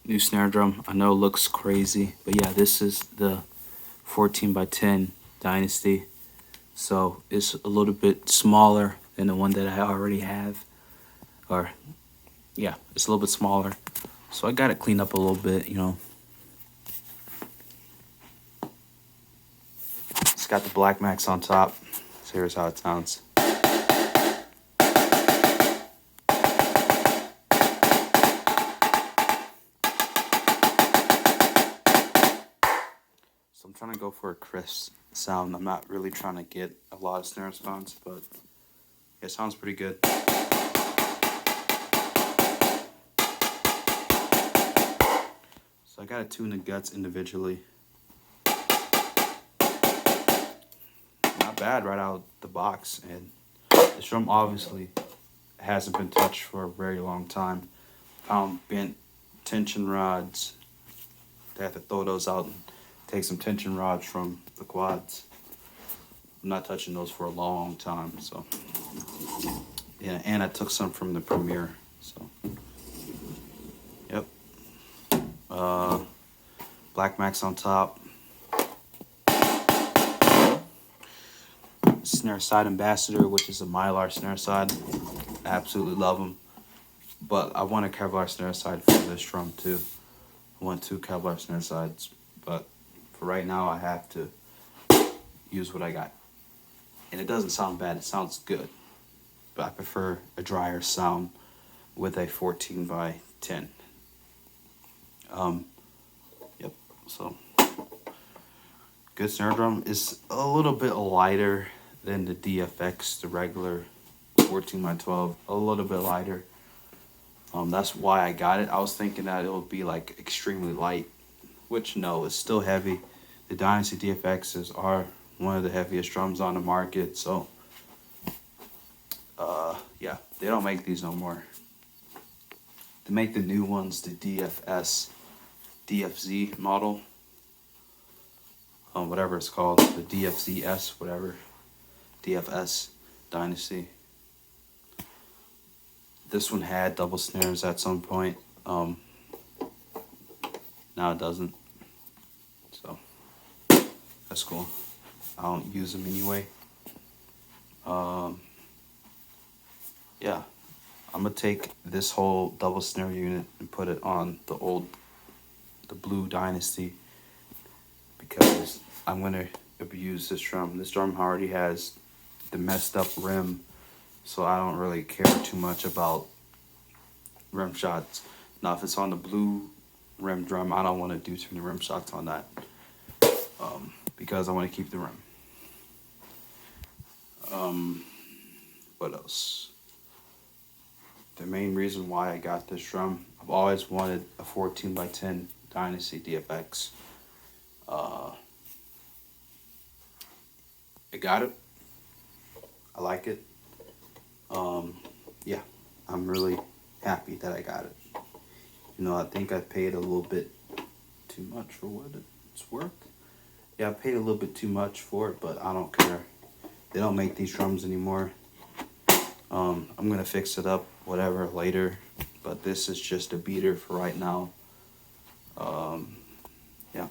new snare drum. I know it looks crazy, but yeah, this is the 14 by 10 Dynasty. So it's a little bit smaller than the one that I already have. Or, yeah, it's a little bit smaller. So I got it cleaned up a little bit, you know. It's got the black max on top. So here's how it sounds. So I'm trying to go for a crisp sound. I'm not really trying to get a lot of snare response, but it sounds pretty good. So I gotta tune the guts individually. Not bad right out of the box, and this drum obviously hasn't been touched for a very long time. Found bent tension rods. They have to throw those out and take some tension rods from the quads. I'm not touching those for a long time, so yeah. And I took some from the Premiere, so yep. Black Max on top. Snare side Ambassador, which is a Mylar snare side. I absolutely love them, but I want a Kevlar snare side for this drum too. I want 2 Kevlar snare sides, but for right now I have to use what I got. And it doesn't sound bad, it sounds good, but I prefer a drier sound with a 14 by 10. Yep, so good snare drum. Is a little bit lighter than the DFX, the regular 14 by 12, a little bit lighter. That's why I got it. I was thinking that it would be like extremely light, which no, it's still heavy. The Dynasty DFXs are one of the heaviest drums on the market, so yeah, they don't make these no more. They make the new ones, the DFS, DFZ model, whatever it's called, the DFZS, whatever, DFS Dynasty. This one had double snares at some point. Now it doesn't. So that's cool. I don't use them anyway. Yeah, I'm gonna take this whole double snare unit and put it on the blue Dynasty, because I'm gonna abuse this drum. This drum already has the messed up rim, so I don't really care too much about rim shots. Now, if it's on the blue rim drum, I don't want to do too many rim shots on that, because I want to keep the rim. What else? The main reason why I got this drum, I've always wanted a 14 by 10 Dynasty DFX. I got it. I like it. Yeah, I'm really happy that I got it. You know, I think I paid a little bit too much for what it's worth. Yeah, I paid a little bit too much for it, but I don't care. They don't make these drums anymore. I'm gonna fix it up, whatever, later. But this is just a beater for right now. Yeah.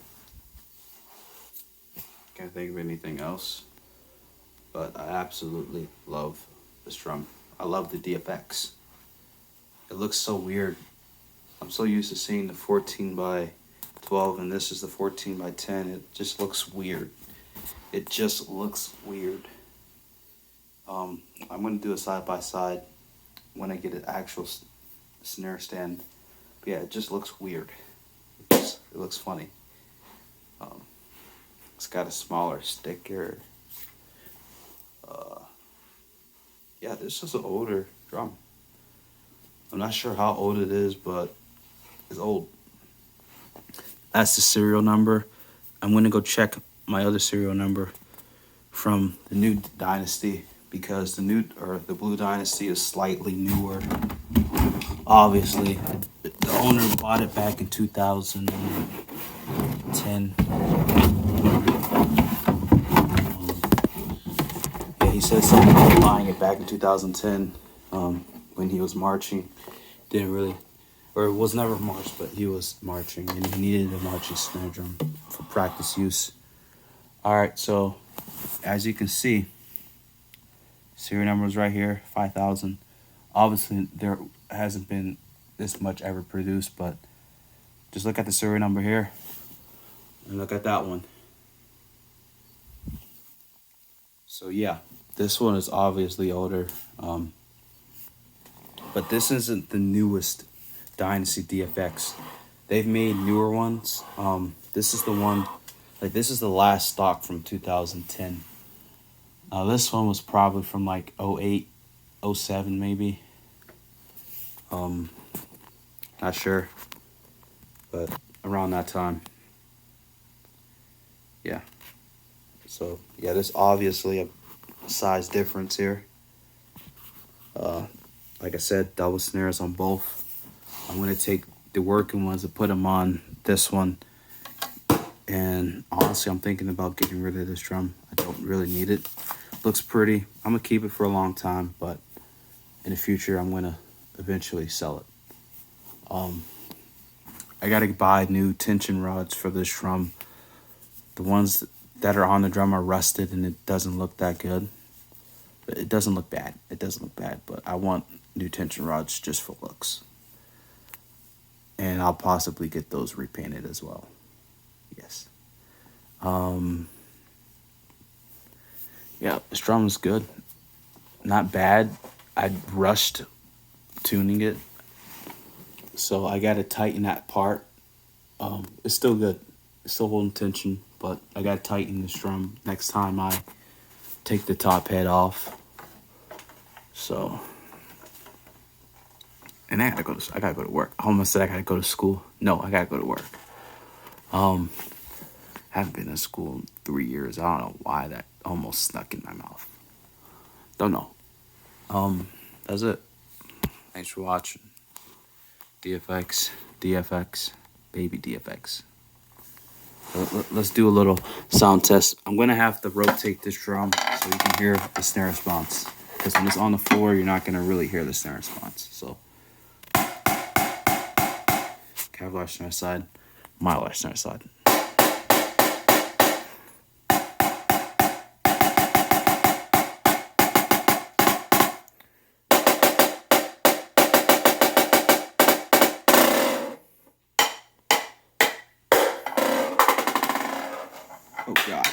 Can't think of anything else. But I absolutely love this drum. I love the DFX. It looks so weird. I'm so used to seeing the 14 by 12, and this is the 14 by 10. It just looks weird. It just looks weird. I'm going to do a side-by-side when I get an actual snare stand. But yeah, it just looks weird. It looks funny. It's got a smaller sticker. Yeah, this is an older drum. I'm not sure how old it is, but it's old. That's the serial number. I'm going to go check my other serial number from the new Dynasty, because the blue Dynasty is slightly newer. Obviously, the owner bought it back in 2010. Yeah, he said something about buying it back in 2010 when he was marching. Didn't really or it was never marched, but he was marching and he needed a marching snare drum for practice use. All right, so as you can see, serial number is right here, 5,000. Obviously, there hasn't been this much ever produced, but just look at the serial number here and look at that one. So yeah, this one is obviously older, but this isn't the newest Dynasty DFX. They've made newer ones. This is the one, like this is the last stock from 2010. Now this one was probably from like 08, 07 maybe. Not sure, but around that time. Yeah. So yeah, there's obviously a size difference here. Like I said, double snares on both. I'm gonna take the working ones and put them on this one. And honestly, I'm thinking about getting rid of this drum. I don't really need it. Looks pretty. I'm gonna keep it for a long time, but in the future, I'm gonna eventually sell it. I gotta buy new tension rods for this drum. The ones that are on the drum are rusted and it doesn't look that good. But it doesn't look bad. It doesn't look bad, but I want new tension rods just for looks. And I'll possibly get those repainted as well. Yes. Yeah, this drum is good. Not bad. I rushed tuning it, so I gotta tighten that part. It's still good. It's still holding tension, but I gotta tighten this drum next time I take the top head off. So, and I gotta go to work. I almost said I gotta go to school. No, I gotta go to work. Haven't been in school in 3 years. I don't know why that almost snuck in my mouth. Don't know. That's it. Thanks for watching. DFX, baby DFX. Let's do a little sound test. I'm gonna have to rotate this drum so you can hear the snare response. Because when it's on the floor, you're not gonna really hear the snare response. So, Kevlar snare side, Mylar snare side. Oh God.